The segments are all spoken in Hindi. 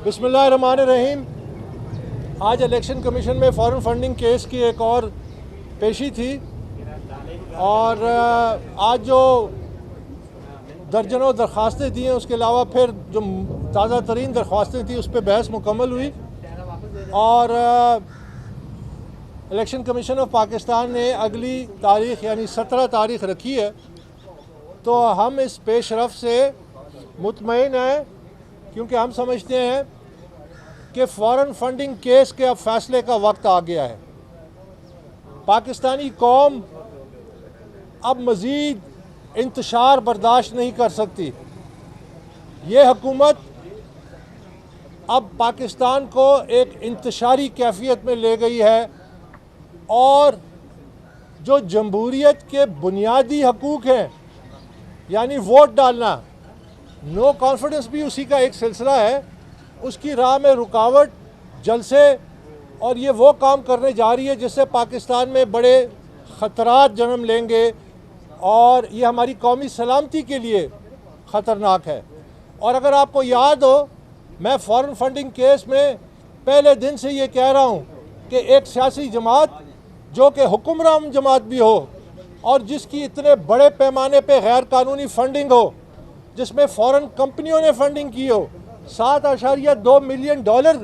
बिस्मिल्लाहिर्रहमानिर्रहीम। आज इलेक्शन कमीशन में फ़ॉरेन फंडिंग केस की एक और पेशी थी और आज जो दर्जनों दरख्वास्तें दी हैं उसके अलावा फिर जो ताज़ा तरीन दरख्वास्तें थी उस पर बहस मुकम्मल हुई और इलेक्शन कमीशन ऑफ पाकिस्तान ने अगली तारीख़ यानी 17 तारीख़ रखी है। तो हम इस पेशरफ से मुतमईन हैं क्योंकि हम समझते हैं कि फ़ॉरेन फंडिंग केस के अब फ़ैसले का वक्त आ गया है। पाकिस्तानी कौम अब मज़ीद इंतशार बर्दाश्त नहीं कर सकती। ये हुकूमत अब पाकिस्तान को एक इंतशारी कैफियत में ले गई है और जो जमहूरियत के बुनियादी हकूक़ हैं यानी वोट डालना, नो कॉन्फिडेंस भी उसी का एक सिलसिला है, उसकी राह में रुकावट, जलसे और ये वो काम करने जा रही है जिससे पाकिस्तान में बड़े ख़तरात जन्म लेंगे और ये हमारी कौमी सलामती के लिए ख़तरनाक है। और अगर आपको याद हो, मैं फ़ॉरेन फंडिंग केस में पहले दिन से ये कह रहा हूँ कि एक सियासी जमात जो कि हुक्मरान जमात भी हो और जिसकी इतने बड़े पैमाने पे गैर कानूनी फंडिंग हो, जिसमें फ़ॉरेन कंपनियों ने फंडिंग की हो, 7.2 मिलियन डॉलर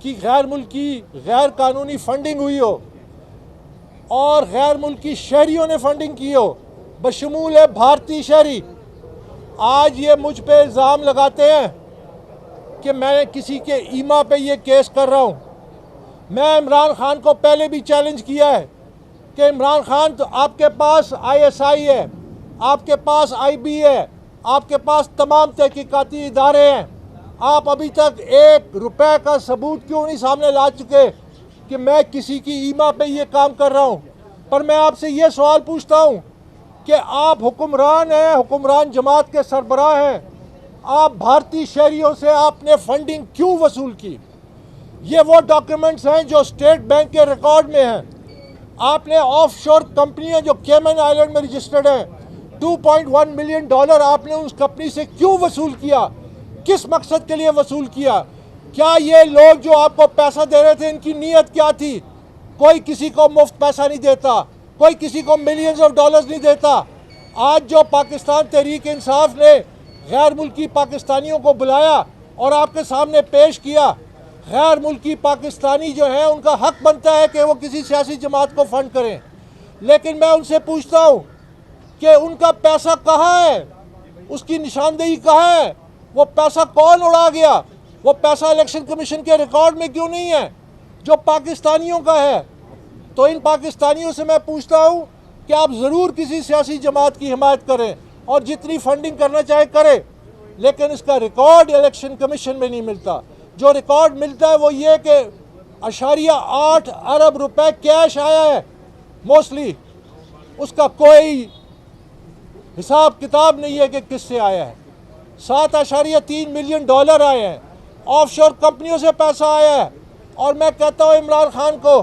की गैर मुल्की गैर कानूनी फंडिंग हुई हो और गैर मुल्की शहरियों ने फंडिंग की हो बशमूल है भारतीय शहरी। आज ये मुझ पे इल्ज़ाम लगाते हैं कि मैं किसी के ईमा पे ये केस कर रहा हूँ। मैं इमरान खान को पहले भी चैलेंज किया है कि इमरान खान, तो आपके पास ISI है, आपके पास IB है, आपके पास तमाम तहकीकाती इदारे हैं, आप अभी तक 1 रुपए का सबूत क्यों नहीं सामने ला चुके कि मैं किसी की ईमा पे ये काम कर रहा हूँ। पर मैं आपसे ये सवाल पूछता हूँ कि आप हुक्मरान हैं, हुक्मरान जमात के सरबराह हैं, आप भारतीय शहरियों से आपने फंडिंग क्यों वसूल की? ये वो डॉक्यूमेंट्स हैं जो स्टेट बैंक के रिकॉर्ड में हैं। आपने ऑफशोर कंपनियां जो केमन आइलैंड में रजिस्टर्ड हैं, 2.1 मिलियन डॉलर आपने उस कंपनी से क्यों वसूल किया? किस मकसद के लिए वसूल किया? क्या ये लोग जो आपको पैसा दे रहे थे, इनकी नीयत क्या थी? कोई किसी को मुफ्त पैसा नहीं देता, कोई किसी को मिलियंस ऑफ डॉलर्स नहीं देता। आज जो पाकिस्तान तहरीक इंसाफ ने गैर मुल्की पाकिस्तानियों को बुलाया और आपके सामने पेश किया, गैर मुल्की पाकिस्तानी जो हैं उनका हक बनता है कि वो किसी सियासी जमात को फंड करें, लेकिन मैं उनसे पूछता हूँ कि उनका पैसा कहाँ है, उसकी निशानदेही कहाँ है, वो पैसा कौन उड़ा गया? वो पैसा इलेक्शन कमीशन के रिकॉर्ड में क्यों नहीं है जो पाकिस्तानियों का है? तो इन पाकिस्तानियों से मैं पूछता हूँ कि आप ज़रूर किसी सियासी जमात की हिमायत करें और जितनी फंडिंग करना चाहे करें, लेकिन इसका रिकॉर्ड इलेक्शन कमीशन में नहीं मिलता। जो रिकॉर्ड मिलता है वो ये कि 8 अरब रुपए कैश आया है मोस्टली, उसका कोई हिसाब किताब नहीं है कि किससे आया है। 7.3 मिलियन डॉलर आए हैं, ऑफशोर कंपनियों से पैसा आया है। और मैं कहता हूँ इमरान खान को,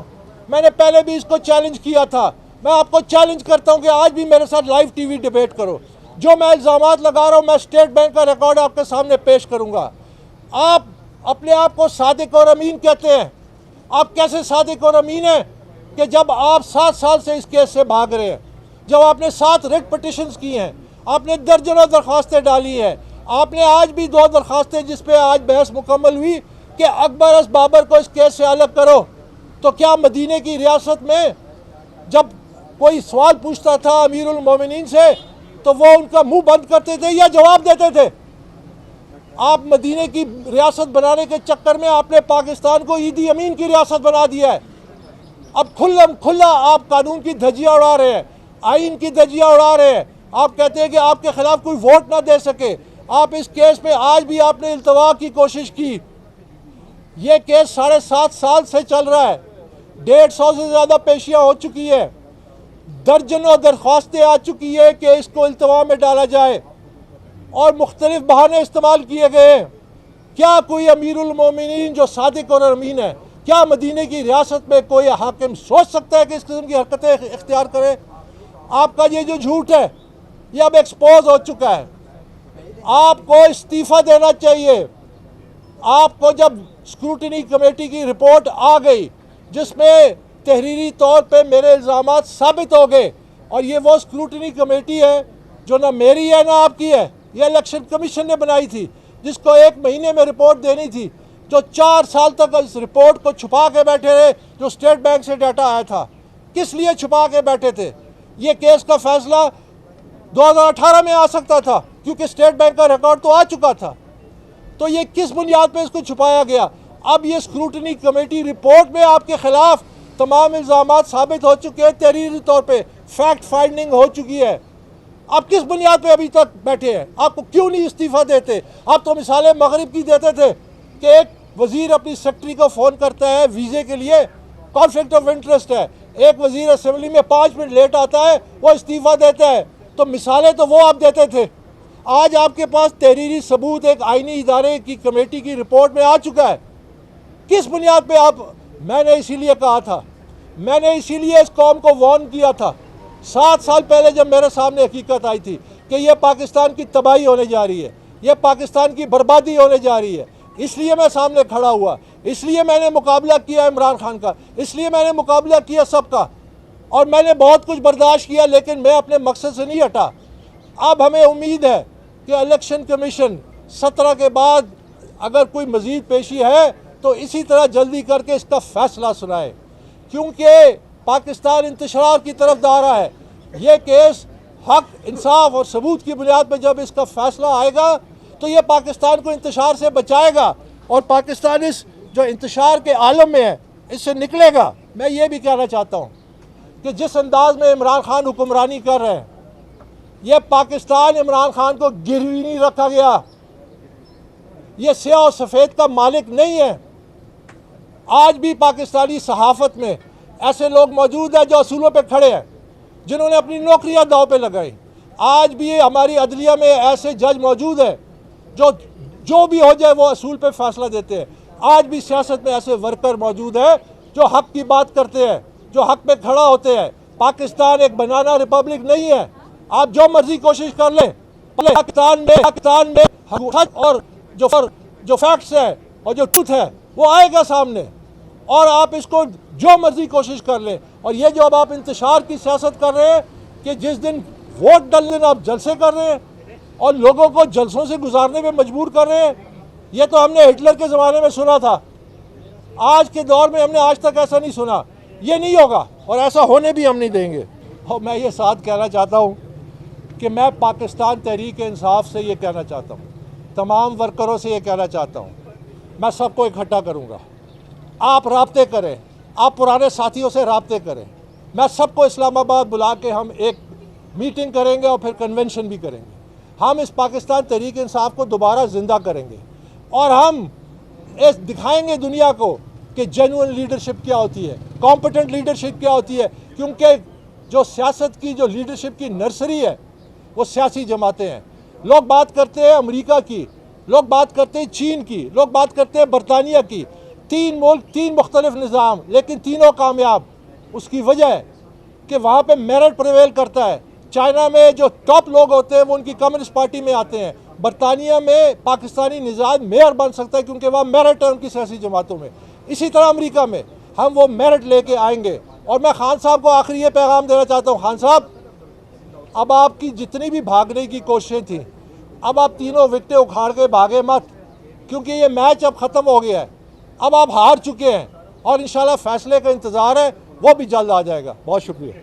मैंने पहले भी इसको चैलेंज किया था, मैं आपको चैलेंज करता हूँ कि आज भी मेरे साथ लाइव टीवी डिबेट करो। जो मैं इल्ज़ामात लगा रहा हूँ, मैं स्टेट बैंक का रिकॉर्ड आपके सामने पेश करूँगा। आप अपने आप को सादिक और अमीन कहते हैं। आप कैसे सादिक और अमीन हैं कि जब आप 7 साल से इस केस से भाग रहे हैं, जब आपने 7 रिट पिटिशंस की हैं, आपने दर्जनों दरख्वास्तें डाली हैं, आपने आज भी 2 दरख्वास्तें जिस पे आज बहस मुकम्मल हुई कि अकबर बाबर को इस केस से अलग करो। तो क्या मदीने की रियासत में जब कोई सवाल पूछता था अमीरुल मोमिनीन से तो वो उनका मुंह बंद करते थे या जवाब देते थे? आप मदीने की रियासत बनाने के चक्कर में आपने पाकिस्तान को ईदी अमीन की रियासत बना दिया है। अब खुल्लम खुल्ला आप कानून की धज्जियाँ उड़ा रहे हैं, आइन की धज्जियाँ उड़ा रहे हैं। आप कहते हैं कि आपके खिलाफ कोई वोट ना दे सके। आप इस केस पे आज भी आपने इल्तवा की कोशिश की। ये केस 7.5 साल से चल रहा है, 150 से ज़्यादा पेशियाँ हो चुकी है, दर्जनों दरख्वास्तें आ चुकी है कि इसको इल्तवा में डाला जाए और मुख्तलिफ बहाने इस्तेमाल किए गए हैं। क्या कोई अमीरुल मोमिनीन जो सादिक और अमीन है, क्या मदीने की रियासत में कोई हाकिम सोच सकता है कि इस किस्म की हरकतें इख्तियार करे? आपका ये जो झूठ है ये अब एक्सपोज हो चुका है। आपको इस्तीफ़ा देना चाहिए। आपको जब स्क्रूटनी कमेटी की रिपोर्ट आ गई जिसमें तहरीरी तौर पे मेरे इल्ज़ामात साबित हो गए, और ये वो स्क्रूटनी कमेटी है जो ना मेरी है ना आपकी है, ये इलेक्शन कमीशन ने बनाई थी, जिसको 1 महीने में रिपोर्ट देनी थी, जो 4 साल तक इस रिपोर्ट को छुपा के बैठे रहे, जो स्टेट बैंक से डाटा आया था। किस लिए छुपा के बैठे थे? ये केस का फैसला 2018 में आ सकता था क्योंकि स्टेट बैंक का रिकॉर्ड तो आ चुका था। तो ये किस बुनियाद पे इसको छुपाया गया? अब ये स्क्रूटनी कमेटी रिपोर्ट में आपके खिलाफ तमाम इल्ज़ामात साबित हो चुके हैं, तहरीरी तौर पे फैक्ट फाइंडिंग हो चुकी है। आप किस बुनियाद पे अभी तक बैठे हैं? आपको क्यों नहीं इस्तीफ़ा देते? आप तो मिसालें मगरिब की देते थे कि एक वज़ीर अपनी सेक्रेटरी को फ़ोन करता है वीज़े के लिए, कॉन्फ्लिक्ट ऑफ इंटरेस्ट है, एक वज़ीर असेंबली में 5 मिनट लेट आता है, वो इस्तीफ़ा देता है। तो मिसालें तो वो आप देते थे। आज आपके पास तहरीरी सबूत एक आईनी इदारे की कमेटी की रिपोर्ट में आ चुका है। किस बुनियाद पे आप? मैंने इसीलिए कहा था, मैंने इसीलिए इस कौम को वार्न किया था 7 साल पहले जब मेरे सामने हकीकत आई थी कि यह पाकिस्तान की तबाही होने जा रही है, यह पाकिस्तान की बर्बादी होने जा रही है। इसलिए मैं सामने खड़ा हुआ, इसलिए मैंने मुकाबला किया इमरान खान का, इसलिए मैंने मुकाबला किया सबका, और मैंने बहुत कुछ बर्दाश्त किया, लेकिन मैं अपने मकसद से नहीं हटा। अब हमें उम्मीद है कि इलेक्शन कमीशन 17 के बाद अगर कोई मज़ीद पेशी है तो इसी तरह जल्दी करके इसका फ़ैसला सुनाए, क्योंकि पाकिस्तान इंतशार की तरफ जा रहा है। ये केस हक, इंसाफ और सबूत की बुनियाद पर जब इसका फ़ैसला आएगा तो ये पाकिस्तान को इंतशार से बचाएगा, और पाकिस्तान इस जो इंतशार के आलम में है इससे निकलेगा। मैं ये भी कहना चाहता हूँ कि जिस अंदाज में इमरान खान हुक्मरानी कर रहे हैं, ये पाकिस्तान इमरान खान को गिरवी नहीं रखा गया, ये स्याह और सफ़ेद का मालिक नहीं है। आज भी पाकिस्तानी सहाफ़त में ऐसे लोग मौजूद हैं जो असूलों पे खड़े हैं, जिन्होंने अपनी नौकरियां दांव पे लगाई। आज भी हमारी अदलिया में ऐसे जज मौजूद हैं जो भी हो जाए वो असूल पे फैसला देते हैं। आज भी सियासत में ऐसे वर्कर मौजूद हैं जो हक की बात करते हैं, जो हक पे खड़ा होते हैं। पाकिस्तान एक बनाना रिपब्लिक नहीं है। आप जो मर्जी कोशिश कर लें, पाकिस्तान में और जो फैक्ट्स है और जो ट्रूथ है वो आएगा सामने, और आप इसको जो मर्जी कोशिश कर लें। और ये जो अब आप इंतशार की सियासत कर रहे हैं कि जिस दिन वोट डाल दिन आप जलसे कर रहे हैं और लोगों को जलसों से गुजारने में मजबूर कर रहे हैं, ये तो हमने हिटलर के ज़माने में सुना था। आज के दौर में हमने आज तक ऐसा नहीं सुना। ये नहीं होगा और ऐसा होने भी हम नहीं देंगे। और मैं ये साथ कहना चाहता हूँ कि मैं पाकिस्तान तहरीक इंसाफ से ये कहना चाहता हूँ, तमाम वर्करों से ये कहना चाहता हूँ, मैं सबको इकट्ठा करूँगा। आप राब्ते करें, आप पुराने साथियों से राब्ते करें। मैं सबको इस्लामाबाद बुला के हम एक मीटिंग करेंगे और फिर कन्वेंशन भी करेंगे। हम इस पाकिस्तान तहरीक इंसाफ को दोबारा ज़िंदा करेंगे और हम इस दिखाएंगे दुनिया को कि जेन्युइन लीडरशिप क्या होती है, कॉम्पिटेंट लीडरशिप क्या होती है। क्योंकि जो सियासत की जो लीडरशिप की नर्सरी है वो सियासी जमातें हैं। लोग बात करते हैं अमेरिका की, लोग बात करते हैं चीन की, लोग बात करते हैं बरतानिया की। 3 मुल्क, 3 मुख्तलिफ निज़ाम, लेकिन तीनों कामयाब। उसकी वजह है कि वहाँ पे मेरिट प्रिवेल करता है। चाइना में जो टॉप लोग होते हैं वो उनकी कम्युनिस्ट पार्टी में आते हैं। बरतानिया में पाकिस्तानी निज़ाम मेयर बन सकता है क्योंकि वहाँ मेरिट है उनकी सियासी जमातों में। इसी तरह अमेरिका में हम वो मेरिट लेके आएंगे। और मैं खान साहब को आखिरी ये पैगाम देना चाहता हूँ, खान साहब, अब आपकी जितनी भी भागने की कोशिशें थी, अब आप तीनों विकेटें उखाड़ के भागे मत, क्योंकि ये मैच अब ख़त्म हो गया है। अब आप हार चुके हैं और इंशाल्लाह फैसले का इंतज़ार है, वो भी जल्द आ जाएगा। बहुत शुक्रिया।